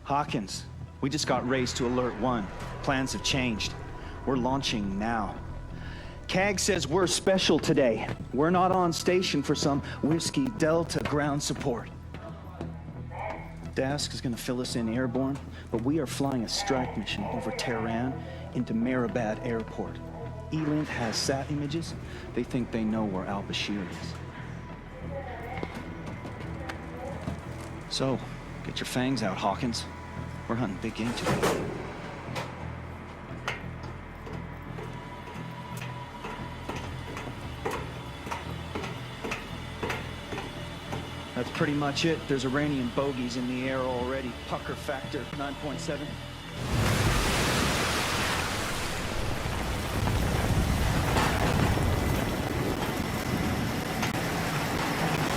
Hawkins, we just got raised to Alert 1. Plans have changed. We're launching now. CAG says we're special today. We're not on station for some Whiskey Delta ground support. Dask is gonna fill us in airborne, but we are flying a strike mission over Tehran into Mehrabad Airport. Elint has sat images. They think they know where al-Bashir is. So, get your fangs out, Hawkins. We're hunting big game today. That's pretty much it. There's Iranian bogeys in the air already. Pucker factor 9.7.